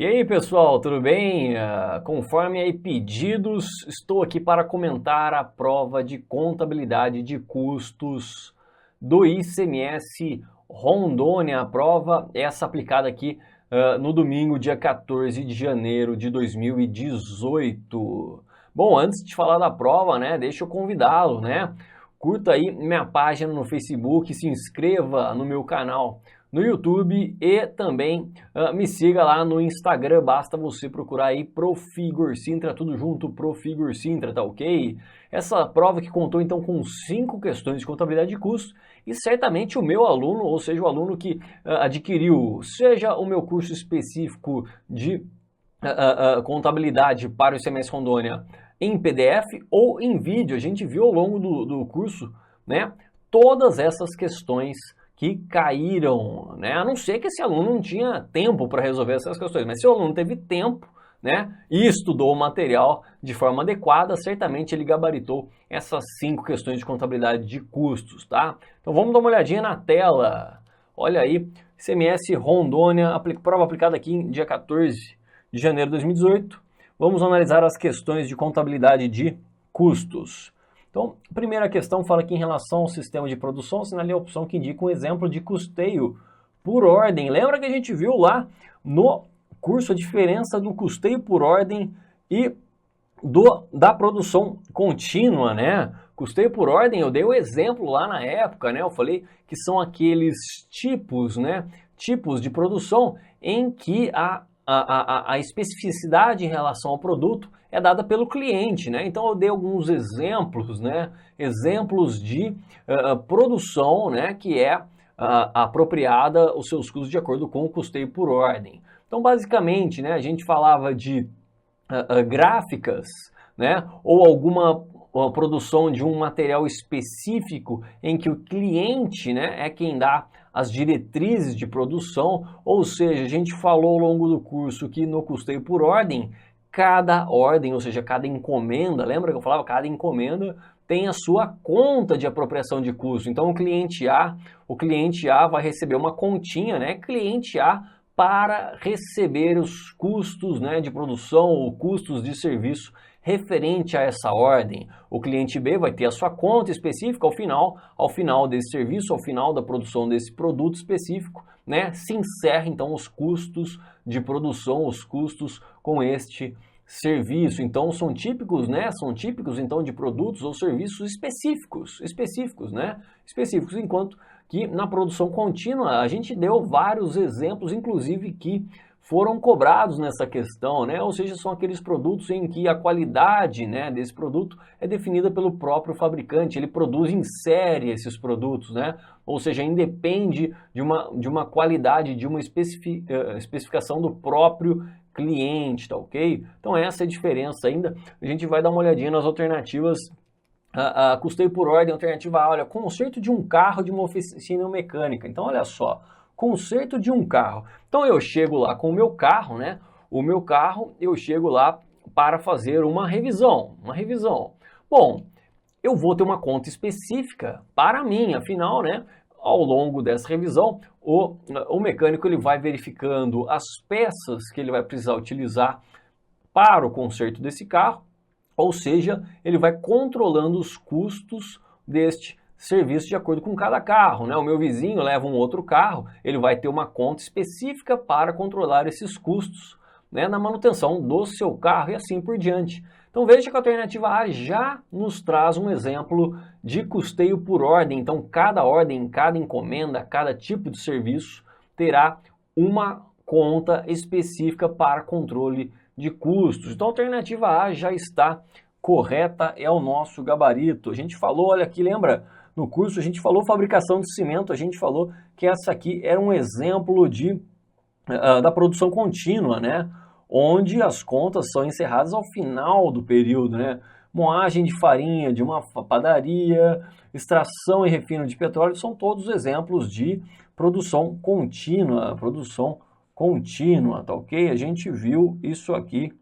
E aí, pessoal, tudo bem? Conforme aí pedidos, estou aqui para comentar a prova de contabilidade de custos do ICMS Rondônia. A prova essa aplicada aqui no domingo, dia 14 de janeiro de 2018. Bom, antes de falar da prova, né, deixa eu convidá-lo, né? Curta aí minha página no Facebook, se inscreva no meu canal no YouTube e também me siga lá no Instagram, basta você procurar aí Profigor Sintra, tudo junto, Profigor Sintra, tá ok? Essa prova que contou então com 5 questões de contabilidade de custos e certamente o meu aluno, ou seja, o aluno que adquiriu, seja o meu curso específico de contabilidade para o ICMS Rondônia em PDF ou em vídeo, a gente viu ao longo do curso, né, todas essas questões que caíram, né? A não ser que esse aluno não tinha tempo para resolver essas questões, mas se o aluno teve tempo, né, e estudou o material de forma adequada, certamente ele gabaritou essas 5 questões de contabilidade de custos, tá? Então vamos dar uma olhadinha na tela. Olha aí, ICMS Rondônia, prova aplicada aqui em dia 14 de janeiro de 2018. Vamos analisar as questões de contabilidade de custos. Então, a primeira questão fala que em relação ao sistema de produção, assinale a opção que indica um exemplo de custeio por ordem. Lembra que a gente viu lá no curso a diferença do custeio por ordem e da produção contínua, né? Custeio por ordem, eu dei o exemplo lá na época, né? Eu falei que são aqueles tipos, né? Tipos de produção em que a especificidade em relação ao produto é dada pelo cliente, né? Então eu dei alguns exemplos, né? Exemplos de produção, né? Que é apropriada os seus custos de acordo com o custeio por ordem. Então basicamente, né? A gente falava de gráficas, né? Ou alguma produção de um material específico em que o cliente, né, é quem dá as diretrizes de produção, ou seja, a gente falou ao longo do curso que no custeio por ordem, cada ordem, ou seja, cada encomenda, lembra que eu falava? Cada encomenda tem a sua conta de apropriação de custo. Então o cliente A vai receber uma continha, né? Cliente A para receber os custos, né, de produção ou custos de serviço referente a essa ordem. O cliente B vai ter a sua conta específica ao final desse serviço, ao final da produção desse produto específico, né, se encerra então os custos de produção, os custos com este serviço. Então são típicos, né? São típicos então de produtos ou serviços específicos, né? Específicos, enquanto que na produção contínua a gente deu vários exemplos, inclusive que foram cobrados nessa questão, né? Ou seja, são aqueles produtos em que a qualidade, né, desse produto é definida pelo próprio fabricante, ele produz em série esses produtos, né? Ou seja, independe de uma qualidade, de uma especificação do próprio cliente, tá ok? Então essa é a diferença ainda. A gente vai dar uma olhadinha nas alternativas. Custeio por ordem, alternativa A, olha, conserto de um carro de uma oficina mecânica. Então olha só, conserto de um carro. Então eu chego lá com o meu carro, né? O meu carro, eu chego lá para fazer uma revisão. Bom, eu vou ter uma conta específica para mim, afinal, né? Ao longo dessa revisão, o mecânico ele vai verificando as peças que ele vai precisar utilizar para o conserto desse carro, ou seja, ele vai controlando os custos deste serviço de acordo com cada carro, né? O meu vizinho leva um outro carro, ele vai ter uma conta específica para controlar esses custos, né, na manutenção do seu carro e assim por diante. Então veja que a alternativa A já nos traz um exemplo de custeio por ordem. Então cada ordem, cada encomenda, cada tipo de serviço terá uma conta específica para controle de custos. Então a alternativa A já está correta, é o nosso gabarito. A gente falou, olha aqui, lembra? No curso a gente falou fabricação de cimento, a gente falou que essa aqui era um exemplo da produção contínua, né? Onde as contas são encerradas ao final do período, né? Moagem de farinha de uma padaria, extração e refino de petróleo, são todos exemplos de produção contínua, tá ok? A gente viu isso aqui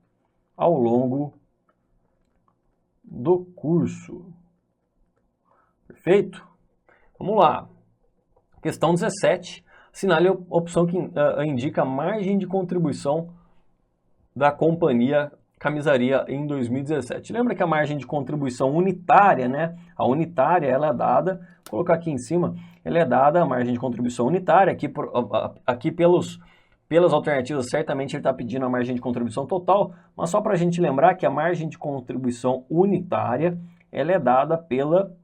ao longo do curso. Perfeito? Vamos lá. Questão 17. Assinale a opção que indica a margem de contribuição da Companhia Camisaria em 2017. Lembra que a margem de contribuição unitária, né? A unitária, ela é dada, vou colocar aqui em cima, ela é dada, a margem de contribuição unitária, aqui pelas alternativas, certamente ele está pedindo a margem de contribuição total, mas só para a gente lembrar que a margem de contribuição unitária, ela é dada pela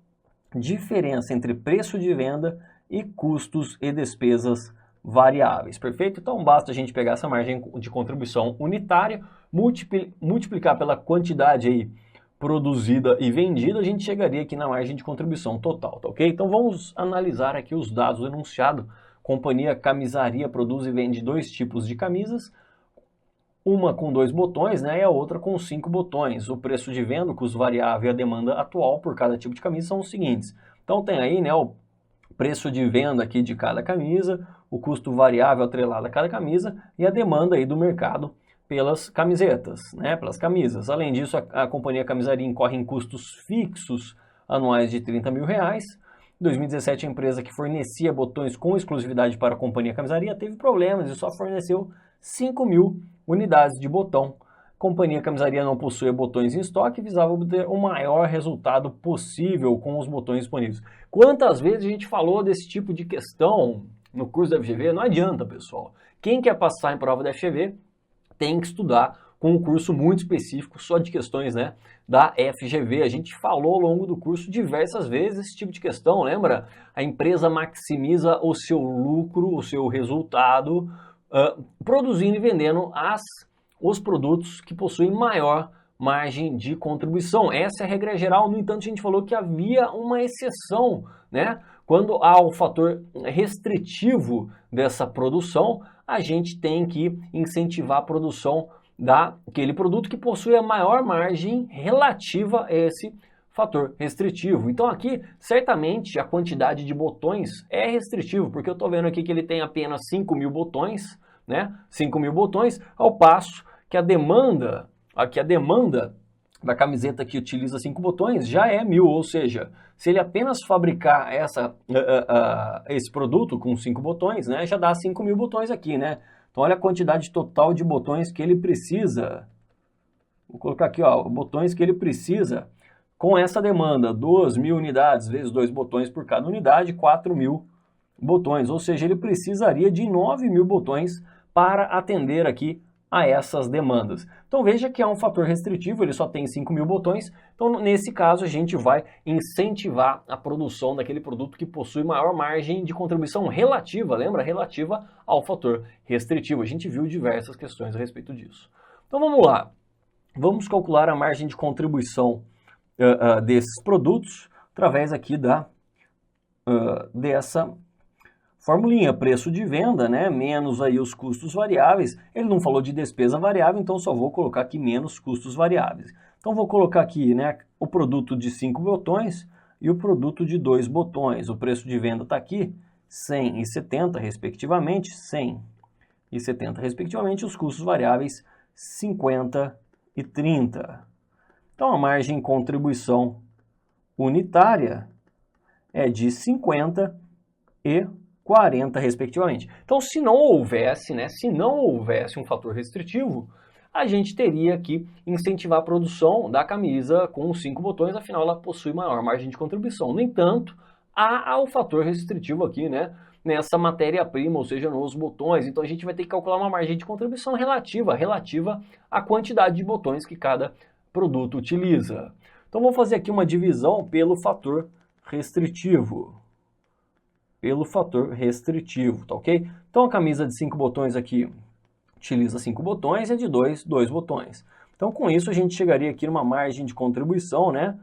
diferença entre preço de venda e custos e despesas variáveis, perfeito? Então basta a gente pegar essa margem de contribuição unitária, multiplicar pela quantidade aí produzida e vendida, a gente chegaria aqui na margem de contribuição total, tá ok? Então vamos analisar aqui os dados do enunciado. Companhia Camisaria produz e vende 2 tipos de camisas, uma com 2 botões, né, e a outra com 5 botões. O preço de venda, o custo variável e a demanda atual por cada tipo de camisa são os seguintes. Então tem aí, né, o preço de venda aqui de cada camisa, o custo variável atrelado a cada camisa e a demanda aí do mercado pelas camisetas, né, pelas camisas. Além disso, a Companhia Camisaria incorre em custos fixos anuais de R$30 mil. Em 2017, a empresa que fornecia botões com exclusividade para a Companhia Camisaria teve problemas e só forneceu 5.000 unidades de botão. A Companhia Camisaria não possuía botões em estoque e visava obter o maior resultado possível com os botões disponíveis. Quantas vezes a gente falou desse tipo de questão no curso da FGV? Não adianta, pessoal. Quem quer passar em prova da FGV tem que estudar com um curso muito específico, só de questões, né, da FGV. A gente falou ao longo do curso diversas vezes esse tipo de questão, lembra? A empresa maximiza o seu lucro, o seu resultado, produzindo e vendendo os produtos que possuem maior margem de contribuição. Essa é a regra geral. No entanto, a gente falou que havia uma exceção, né? Quando há o fator restritivo dessa produção, a gente tem que incentivar a produção daquele produto que possui a maior margem relativa a esse fator restritivo. Então aqui, certamente, a quantidade de botões é restritivo, porque eu estou vendo aqui que ele tem apenas 5.000 botões, né? 5.000 botões, ao passo que a demanda da camiseta que utiliza 5 botões já é 1.000, ou seja, se ele apenas fabricar esse produto com 5 botões, né, já dá 5.000 botões aqui, né? Então olha a quantidade total de botões que ele precisa. Vou colocar aqui, ó, botões que ele precisa com essa demanda, 2.000 unidades vezes 2 botões por cada unidade, 4.000 botões, ou seja, ele precisaria de 9.000 botões para atender aqui a essas demandas. Então veja que é um fator restritivo, ele só tem 5.000 botões, então nesse caso a gente vai incentivar a produção daquele produto que possui maior margem de contribuição relativa, lembra? Relativa ao fator restritivo. A gente viu diversas questões a respeito disso. Então vamos lá, vamos calcular a margem de contribuição desses produtos através aqui dessa formulinha, preço de venda, né, menos aí os custos variáveis. Ele não falou de despesa variável, então só vou colocar aqui menos custos variáveis. Então vou colocar aqui, né, o produto de 5 botões e o produto de 2 botões. O preço de venda está aqui, 100 e 70 respectivamente, 100 e 70 respectivamente, os custos variáveis 50 e 30. Então a margem de contribuição unitária é de 50 e 40 respectivamente. Então, se não houvesse um fator restritivo, a gente teria que incentivar a produção da camisa com 5 botões, afinal ela possui maior margem de contribuição. No entanto, há o fator restritivo aqui, né, nessa matéria-prima, ou seja, nos botões. Então a gente vai ter que calcular uma margem de contribuição relativa à quantidade de botões que cada produto utiliza. Então vou fazer aqui uma divisão pelo fator restritivo. Tá ok? Então a camisa de 5 botões aqui utiliza 5 botões e a de 2 botões. Então com isso a gente chegaria aqui numa margem de contribuição, né,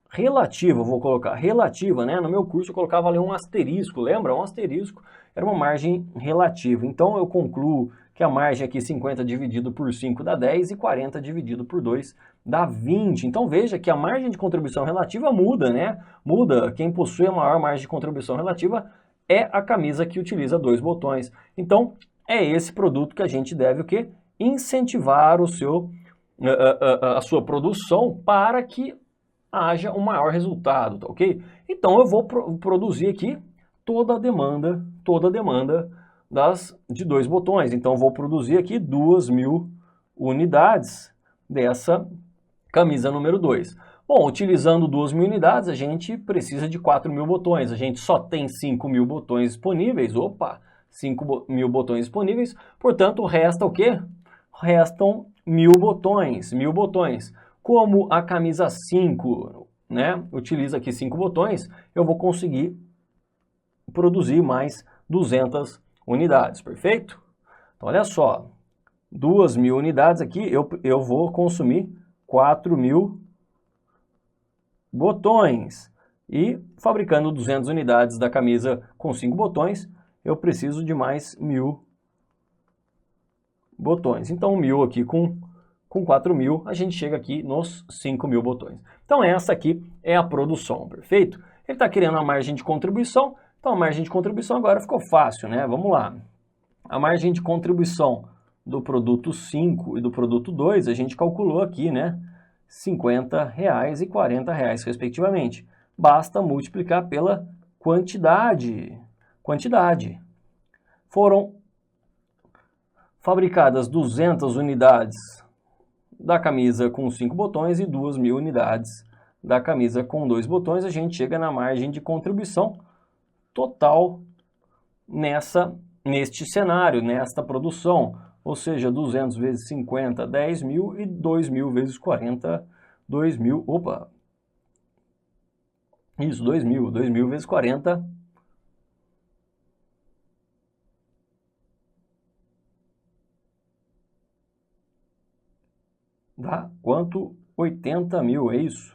relativa, vou colocar relativa, né? No meu curso eu colocava ali um asterisco, lembra? Um asterisco era uma margem relativa. Então eu concluo que a margem aqui 50 dividido por 5 dá 10 e 40 dividido por 2 dá 20. Então veja que a margem de contribuição relativa muda, né? Muda. Quem possui a maior margem de contribuição relativa é a camisa que utiliza 2 botões. Então é esse produto que a gente deve o quê? Incentivar a sua produção para que haja um maior resultado, tá ok? Então eu vou produzir aqui toda a demanda de 2 botões. Então eu vou produzir aqui 2.000 unidades dessa camisa número 2. Bom, utilizando 2.000 unidades, a gente precisa de 4.000 botões. A gente só tem 5.000 botões disponíveis. Opa, 5.000 botões disponíveis. Portanto, resta o quê? Restam 1.000 botões. 1.000 botões. Como a camisa 5, né, utiliza aqui 5 botões, eu vou conseguir produzir mais 200 unidades, perfeito? Então, olha só, 2.000 unidades aqui, eu vou consumir 4.000 botões. E fabricando 200 unidades da camisa com 5 botões, eu preciso de mais 1.000 botões. Então, 1.000 aqui com 4.000, a gente chega aqui nos 5.000 botões. Então, essa aqui é a produção, perfeito? Ele está querendo a margem de contribuição, então a margem de contribuição agora ficou fácil, né? Vamos lá. A margem de contribuição do produto 5 e do produto 2, a gente calculou aqui, né? R$50 e R$40, respectivamente. Basta multiplicar pela quantidade. Foram fabricadas 200 unidades da camisa com 5 botões e 2.000 unidades da camisa com 2 botões. A gente chega na margem de contribuição total neste cenário, nesta produção. Ou seja, 200 vezes 50, 10.000 e 2.000 vezes 40, 2.000, opa, isso, 2.000 vezes 40, dá quanto? 80.000, é isso?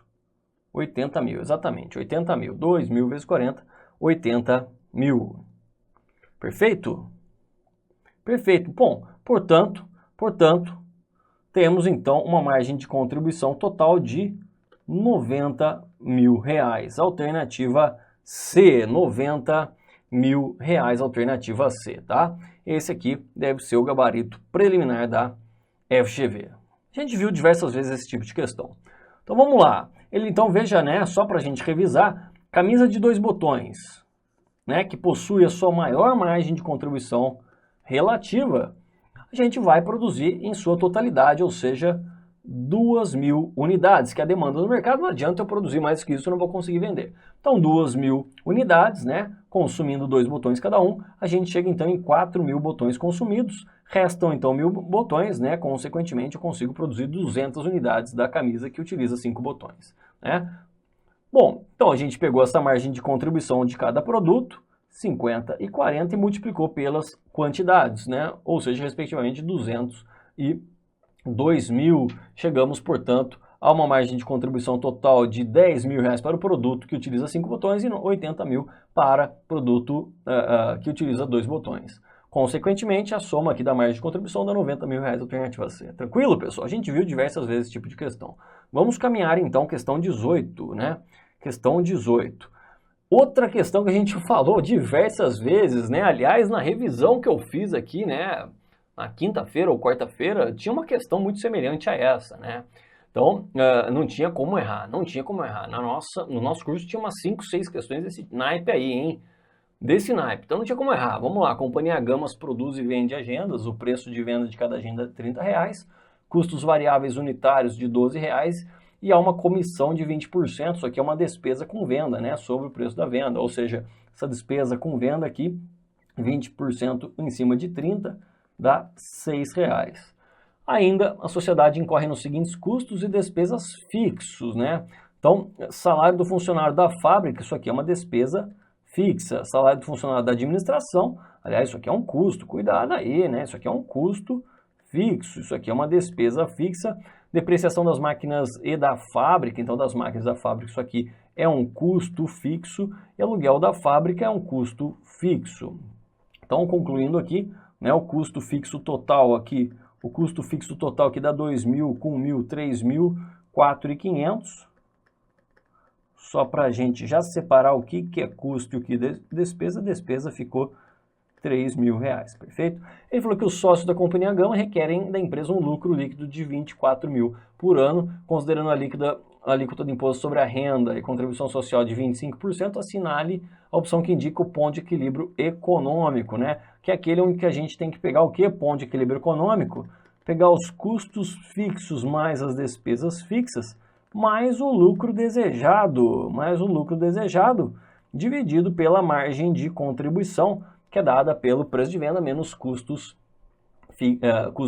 80.000, exatamente, 80.000, 2.000 vezes 40, 80.000, perfeito? Perfeito, bom, portanto, temos então uma margem de contribuição total de R$90.000, alternativa C, R$90.000, alternativa C, tá? Esse aqui deve ser o gabarito preliminar da FGV. A gente viu diversas vezes esse tipo de questão. Então vamos lá, então veja, né, só para a gente revisar, camisa de 2 botões, né, que possui a sua maior margem de contribuição relativa, a gente vai produzir em sua totalidade, ou seja, 2.000 unidades, que é a demanda do mercado. Não adianta eu produzir mais que isso, eu não vou conseguir vender. Então, 2.000 unidades, né, consumindo 2 botões cada um, a gente chega então em 4.000 botões consumidos, restam então 1.000 botões, né, consequentemente eu consigo produzir 200 unidades da camisa que utiliza 5 botões, né. Bom, então a gente pegou essa margem de contribuição de cada produto, 50 e 40, e multiplicou pelas quantidades, né? Ou seja, respectivamente 200 e 2.000. Chegamos, portanto, a uma margem de contribuição total de R$10.000 para o produto que utiliza 5 botões e 80.000 para produto que utiliza 2 botões. Consequentemente, a soma aqui da margem de contribuição dá R$90.000, alternativa C. Tranquilo, pessoal? A gente viu diversas vezes esse tipo de questão. Vamos caminhar, então, questão 18, né? Questão 18. Outra questão que a gente falou diversas vezes, né? Aliás, na revisão que eu fiz aqui, né? Na quinta-feira ou quarta-feira, tinha uma questão muito semelhante a essa, né? Então, não tinha como errar, não tinha como errar. No nosso curso tinha umas 5, 6 questões desse naipe aí, hein? Desse naipe, então não tinha como errar. Vamos lá, a companhia Gamas produz e vende agendas, o preço de venda de cada agenda é R$30, custos variáveis unitários de R$12, e há uma comissão de 20%, isso aqui é uma despesa com venda, né, sobre o preço da venda, ou seja, essa despesa com venda aqui, 20% em cima de 30, dá R$6. Ainda, a sociedade incorre nos seguintes custos e despesas fixos, né? Então, salário do funcionário da fábrica, isso aqui é uma despesa fixa. Salário do funcionário da administração, aliás, isso aqui é um custo, cuidado aí, né? Isso aqui é um custo fixo, isso aqui é uma despesa fixa. Depreciação das máquinas e da fábrica, então das máquinas da fábrica, isso aqui é um custo fixo, e aluguel da fábrica é um custo fixo. Então, concluindo aqui, né, o custo fixo total aqui dá 2.000 com 1.000, 3.000, 4.500. Só para a gente já separar o que é custo e o que é despesa, despesa ficou R$3.000, perfeito? Ele falou que os sócios da companhia Gama requerem da empresa um lucro líquido de 24.000 por ano, considerando a alíquota de imposto sobre a renda e contribuição social de 25%, assinale a opção que indica o ponto de equilíbrio econômico, né? Que é aquele onde que a gente tem que pegar o que? Ponto de equilíbrio econômico? pegar os custos fixos mais as despesas fixas, mais o lucro desejado, dividido pela margem de contribuição, que é dada pelo preço de venda menos custos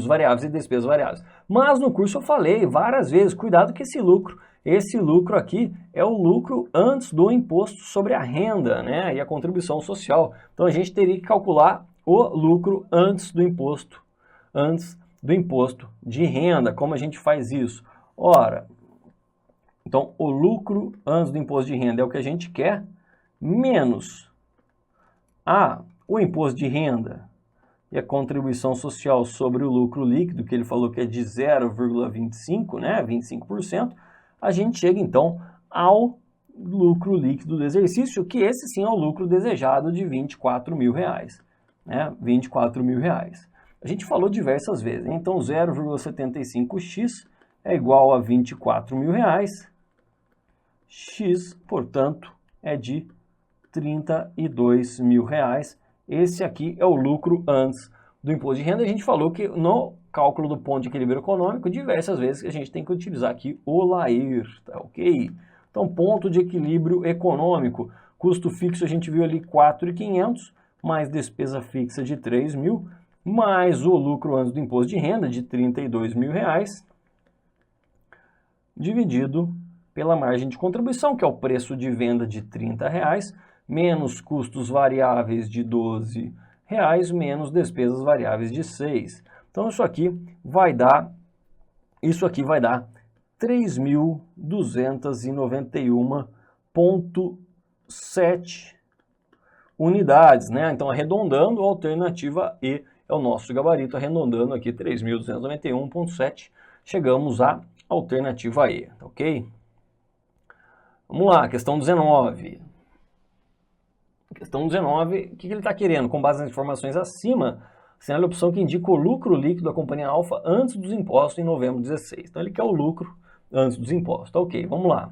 variáveis e despesas variáveis. Mas no curso eu falei várias vezes, cuidado com esse lucro aqui é o lucro antes do imposto sobre a renda, né, e a contribuição social. Então a gente teria que calcular o lucro antes do imposto de renda. Como a gente faz isso? Ora, então o lucro antes do imposto de renda é o que a gente quer, menos o imposto de renda e a contribuição social sobre o lucro líquido, que ele falou que é de 0,25, né, 25%, a gente chega então ao lucro líquido do exercício, que esse sim é o lucro desejado de R$24 mil, né, R$24 mil. A gente falou diversas vezes, né? Então 0,75x é igual a R$24 mil, x, portanto, é de R$32 mil. Esse aqui é o lucro antes do imposto de renda. A gente falou que no cálculo do ponto de equilíbrio econômico, diversas vezes a gente tem que utilizar aqui o LAIR, tá ok? Então, ponto de equilíbrio econômico, custo fixo a gente viu ali 4.500, mais despesa fixa de 3 mil, mais o lucro antes do imposto de renda de 32 mil reais, dividido pela margem de contribuição, que é o preço de venda de 30 reais, menos custos variáveis de 12 reais, menos despesas variáveis de 6. Então isso aqui vai dar 3.291,7 unidades, né? Então arredondando, a alternativa E é o nosso gabarito, arredondando aqui 3.291,7, chegamos à alternativa E, tá ok? Vamos lá, questão 19. Questão 19, o que ele está querendo? Com base nas informações acima, assinale a opção que indica o lucro líquido da companhia Alfa antes dos impostos em novembro de 16. Então ele quer o lucro antes dos impostos. Ok, vamos lá.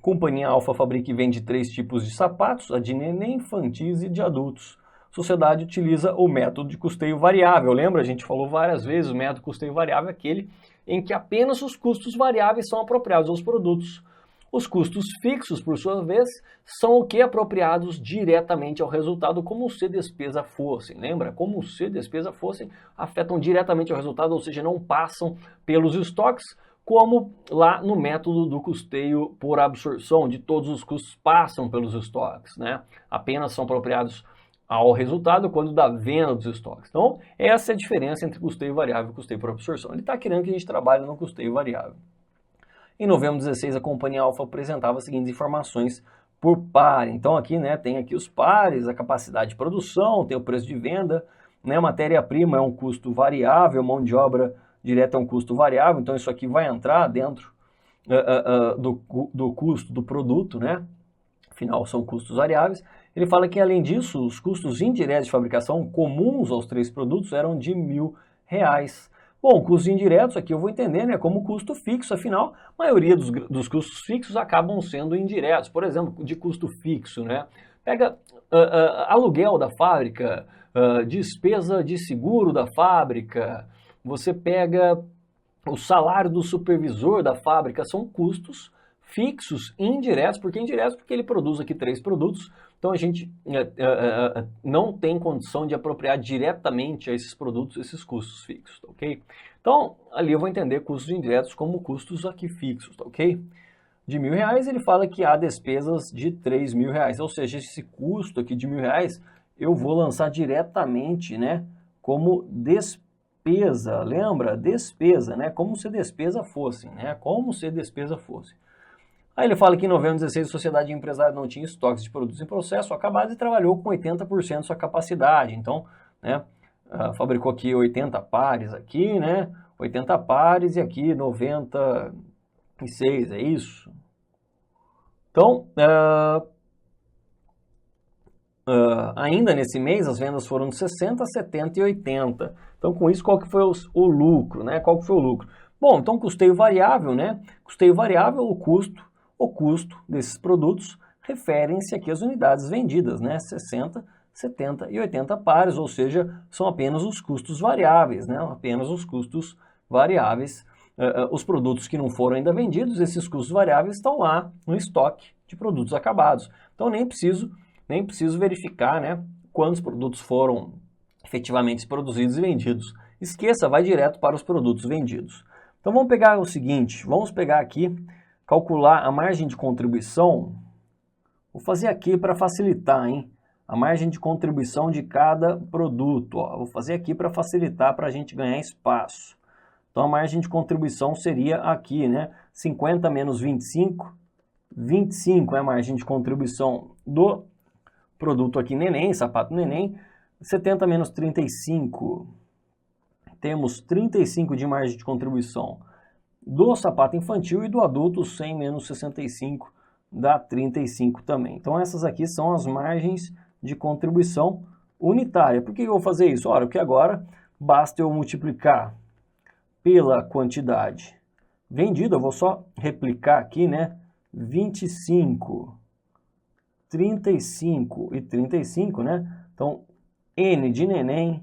Companhia Alfa fabrica e vende 3 tipos de sapatos, a de neném, infantis e de adultos. Sociedade utiliza o método de custeio variável. Lembra? A gente falou várias vezes, o método de custeio variável é aquele em que apenas os custos variáveis são apropriados aos produtos. Os custos fixos, por sua vez, são o que? Apropriados diretamente ao resultado, como se despesa fossem. Lembra? Como se despesa fossem, afetam diretamente ao resultado, ou seja, não passam pelos estoques, como lá no método do custeio por absorção, onde todos os custos passam pelos estoques, né? Apenas são apropriados ao resultado quando da venda dos estoques. Então, essa é a diferença entre custeio variável e custeio por absorção. Ele está querendo que a gente trabalhe no custeio variável. Em novembro de 16, a companhia Alfa apresentava as seguintes informações por par. Então aqui, né, tem aqui os pares, a capacidade de produção, tem o preço de venda, né, matéria-prima é um custo variável, mão de obra direta é um custo variável, então isso aqui vai entrar dentro do custo do produto, né? Afinal, são custos variáveis. Ele fala que, além disso, os custos indiretos de fabricação comuns aos 3 produtos eram de R$1.000. Bom, custos indiretos aqui eu vou entender, né, como custo fixo, afinal, a maioria dos custos fixos acabam sendo indiretos. Por exemplo, de custo fixo, né? Pega aluguel da fábrica, despesa de seguro da fábrica, você pega o salário do supervisor da fábrica, são custos fixos indiretos, porque ele produz aqui 3 produtos, então a gente não tem condição de apropriar diretamente a esses produtos, esses custos fixos, tá ok? Então, ali eu vou entender custos indiretos como custos aqui fixos, tá ok? De R$1.000, ele fala que há despesas de R$3.000, ou seja, esse custo aqui de R$1.000 eu vou lançar diretamente, né, como despesa, lembra? Despesa, né? Como se despesa fosse, né? Como se despesa fosse. Aí ele fala que em novembro de 16 a sociedade empresária não tinha estoques de produtos em processo acabados e trabalhou com 80% de sua capacidade. Então, né, fabricou aqui 80 pares aqui, né? 80 pares e aqui 96, é isso? Então, ainda nesse mês as vendas foram de 60, 70 e 80. Então, com isso, qual que foi o lucro, né? Qual que foi o lucro? Bom, então custeio variável, né? Custeio variável, o custo desses produtos referem-se aqui às unidades vendidas, né? 60, 70 e 80 pares, ou seja, são apenas os custos variáveis, né? Apenas os custos variáveis. Os produtos que não foram ainda vendidos, esses custos variáveis estão lá no estoque de produtos acabados. Então nem preciso verificar, né, quantos produtos foram efetivamente produzidos e vendidos. Esqueça, vai direto para os produtos vendidos. Então vamos pegar o seguinte, vamos pegar aqui, calcular a margem de contribuição. Vou fazer aqui para facilitar, hein? A margem de contribuição de cada produto. Ó. Vou fazer aqui para facilitar, para a gente ganhar espaço. Então a margem de contribuição seria aqui, né? 50 menos 25. 25 é a margem de contribuição do produto aqui neném, sapato neném. 70 menos 35. Temos 35 de margem de contribuição do sapato infantil e do adulto 100 menos 65 dá 35 também. Então essas aqui são as margens de contribuição unitária. Por que eu vou fazer isso? Ora, porque agora basta eu multiplicar pela quantidade vendida, eu vou só replicar aqui, né? 25, 35 e 35, né? Então, N de neném,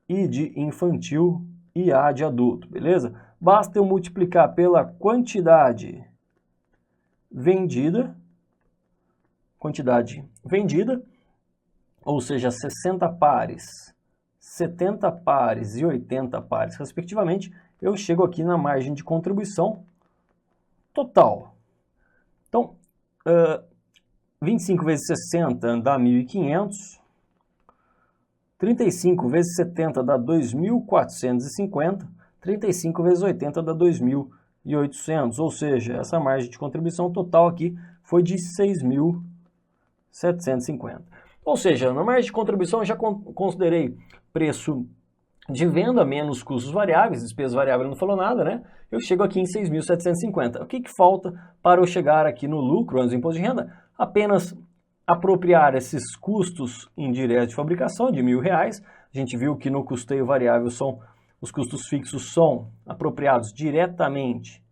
I de infantil e A de adulto, beleza? Basta eu multiplicar pela quantidade vendida, ou seja, 60 pares, 70 pares e 80 pares, respectivamente, eu chego aqui na margem de contribuição total. Então, 25 vezes 60 dá 1.500, 35 vezes 70 dá 2.450, 35 vezes 80 dá 2.800, ou seja, essa margem de contribuição total aqui foi de 6.750. Ou seja, na margem de contribuição eu já considerei preço de venda menos custos variáveis, despesa variável não falou nada, né? Eu chego aqui em 6.750. O que falta para eu chegar aqui no lucro antes do imposto de renda? Apenas apropriar esses custos indiretos de fabricação de R$1.000. A gente viu que no custeio variável os custos fixos são apropriados diretamente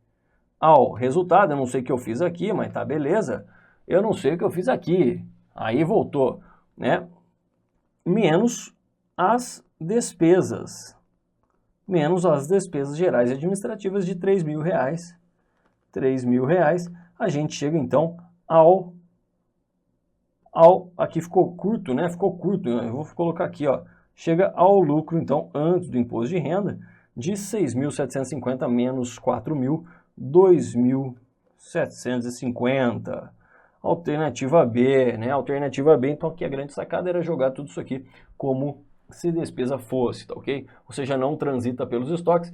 ao resultado. Eu não sei o que eu fiz aqui, mas tá beleza. Eu não sei o que eu fiz aqui. Aí voltou, né? Menos as despesas. Menos as despesas gerais e administrativas de R$3.000. R$3.000. A gente chega então aqui ficou curto, né? Ficou curto. Eu vou colocar aqui, ó. Chega ao lucro, então, antes do imposto de renda, de 6.750 menos 4.000, 2.750. Alternativa B, né? Alternativa B, então aqui a grande sacada era jogar tudo isso aqui como se despesa fosse, tá ok? Ou seja, não transita pelos estoques.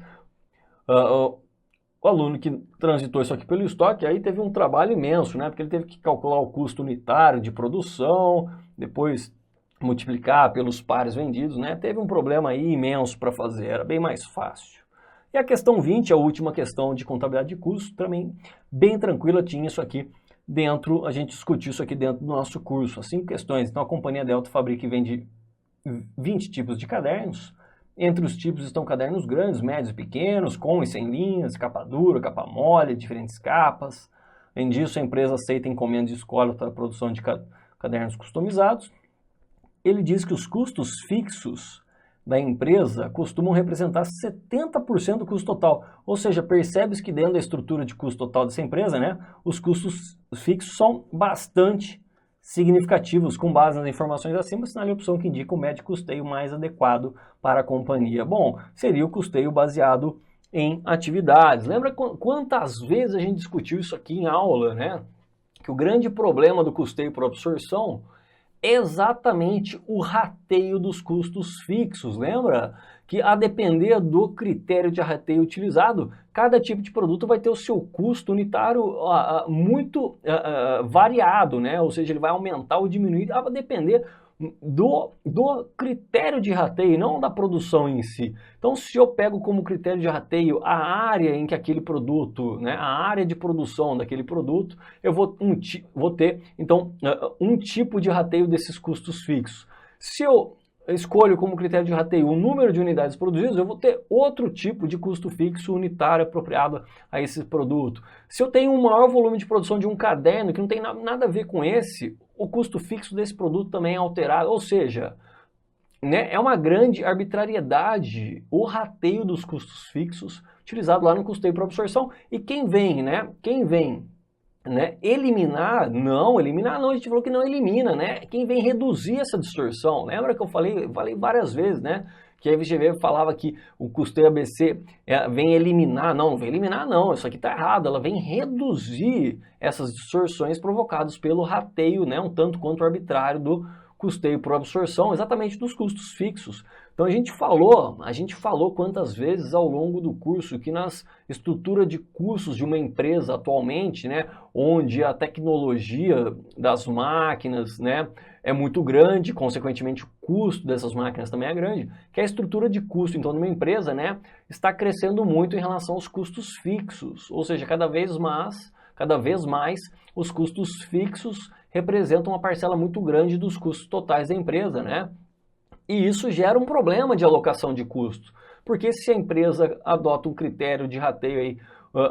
O aluno que transitou isso aqui pelo estoque, aí teve um trabalho imenso, né? Porque ele teve que calcular o custo unitário de produção, depois multiplicar pelos pares vendidos, né? Teve um problema aí imenso para fazer, era bem mais fácil. E a questão 20, a última questão de contabilidade de custo, também bem tranquila, tinha isso aqui dentro, a gente discutiu isso aqui dentro do nosso curso, as 5 questões. Então a companhia Delta fabrica e vende 20 tipos de cadernos. Entre os tipos estão cadernos grandes, médios e pequenos, com e sem linhas, capa dura, capa mole, diferentes capas. Além disso, a empresa aceita encomendas de escola para a produção de cadernos customizados. Ele diz que os custos fixos da empresa costumam representar 70% do custo total. Ou seja, percebe-se que dentro da estrutura de custo total dessa empresa, né, os custos fixos são bastante significativos. Com base nas informações acima, assinale a opção que indica o método de custeio mais adequado para a companhia. Bom, seria o custeio baseado em atividades. Lembra quantas vezes a gente discutiu isso aqui em aula, né? Que o grande problema do custeio por absorção é exatamente o rateio dos custos fixos. Lembra que a depender do critério de rateio utilizado, cada tipo de produto vai ter o seu custo unitário muito variado, né? Ou seja, ele vai aumentar ou diminuir, vai depender do critério de rateio, não da produção em si. Então, se eu pego como critério de rateio a área em que aquele produto, né, a área de produção daquele produto, eu vou ter, então, um tipo de rateio desses custos fixos. Se eu escolho como critério de rateio o número de unidades produzidas, eu vou ter outro tipo de custo fixo unitário apropriado a esse produto. Se eu tenho um maior volume de produção de um caderno que não tem nada a ver com esse, o custo fixo desse produto também é alterado, ou seja, né, é uma grande arbitrariedade o rateio dos custos fixos utilizado lá no custeio por absorção. E quem vem eliminar não, a gente falou que não elimina, né? Quem vem reduzir essa distorção, lembra que eu falei várias vezes, né? Que a FGV falava que o custeio ABC vem eliminar, não vem eliminar não, isso aqui está errado, ela vem reduzir essas distorções provocadas pelo rateio, né? Um tanto quanto arbitrário do custeio por absorção, exatamente dos custos fixos. Então a gente falou quantas vezes ao longo do curso que nas estrutura de custos de uma empresa atualmente, né, onde a tecnologia das máquinas, né, é muito grande, consequentemente o custo dessas máquinas também é grande, que a estrutura de custo então de uma empresa, né, está crescendo muito em relação aos custos fixos, ou seja, cada vez mais os custos fixos representam uma parcela muito grande dos custos totais da empresa, né? E isso gera um problema de alocação de custos, porque se a empresa adota um critério de rateio aí,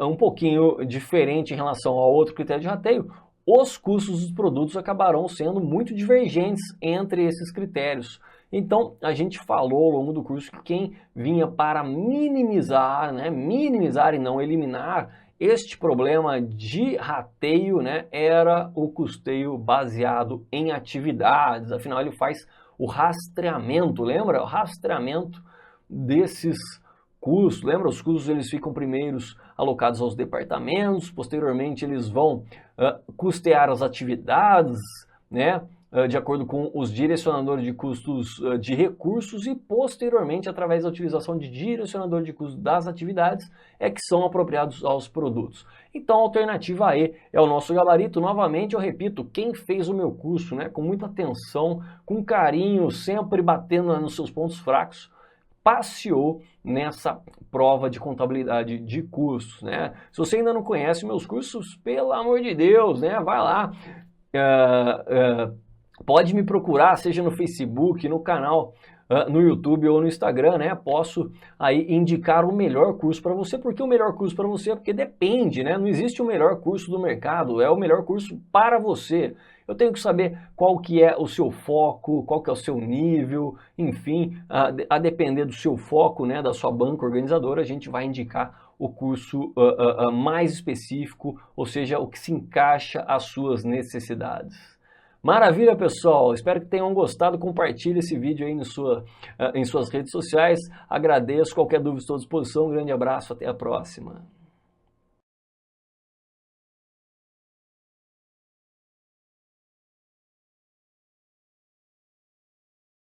um pouquinho diferente em relação ao outro critério de rateio, os custos dos produtos acabarão sendo muito divergentes entre esses critérios. Então, a gente falou ao longo do curso que quem vinha para minimizar, né, minimizar e não eliminar este problema de rateio, né, era o custeio baseado em atividades, afinal ele faz o rastreamento, lembra? O rastreamento desses custos, lembra? Os custos eles ficam primeiros alocados aos departamentos, posteriormente eles vão custear as atividades, né? De acordo com os direcionadores de custos de recursos e posteriormente através da utilização de direcionador de custos das atividades é que são apropriados aos produtos. Então a alternativa E é o nosso gabarito. Novamente eu repito, quem fez o meu curso, né, com muita atenção, com carinho, sempre batendo nos seus pontos fracos, passeou nessa prova de contabilidade de custos, né? Se você ainda não conhece meus cursos, pelo amor de Deus, né, vai lá. Pode me procurar, seja no Facebook, no canal, no YouTube ou no Instagram, né? Posso aí indicar o melhor curso para você. Por que o melhor curso para você? Porque depende, né? Não existe o melhor curso do mercado, é o melhor curso para você. Eu tenho que saber qual que é o seu foco, qual que é o seu nível, enfim, a depender do seu foco, né, da sua banca organizadora, a gente vai indicar o curso mais específico, ou seja, o que se encaixa às suas necessidades. Maravilha, pessoal! Espero que tenham gostado. Compartilhe esse vídeo aí em suas redes sociais. Agradeço. Qualquer dúvida, estou à disposição. Um grande abraço. Até a próxima.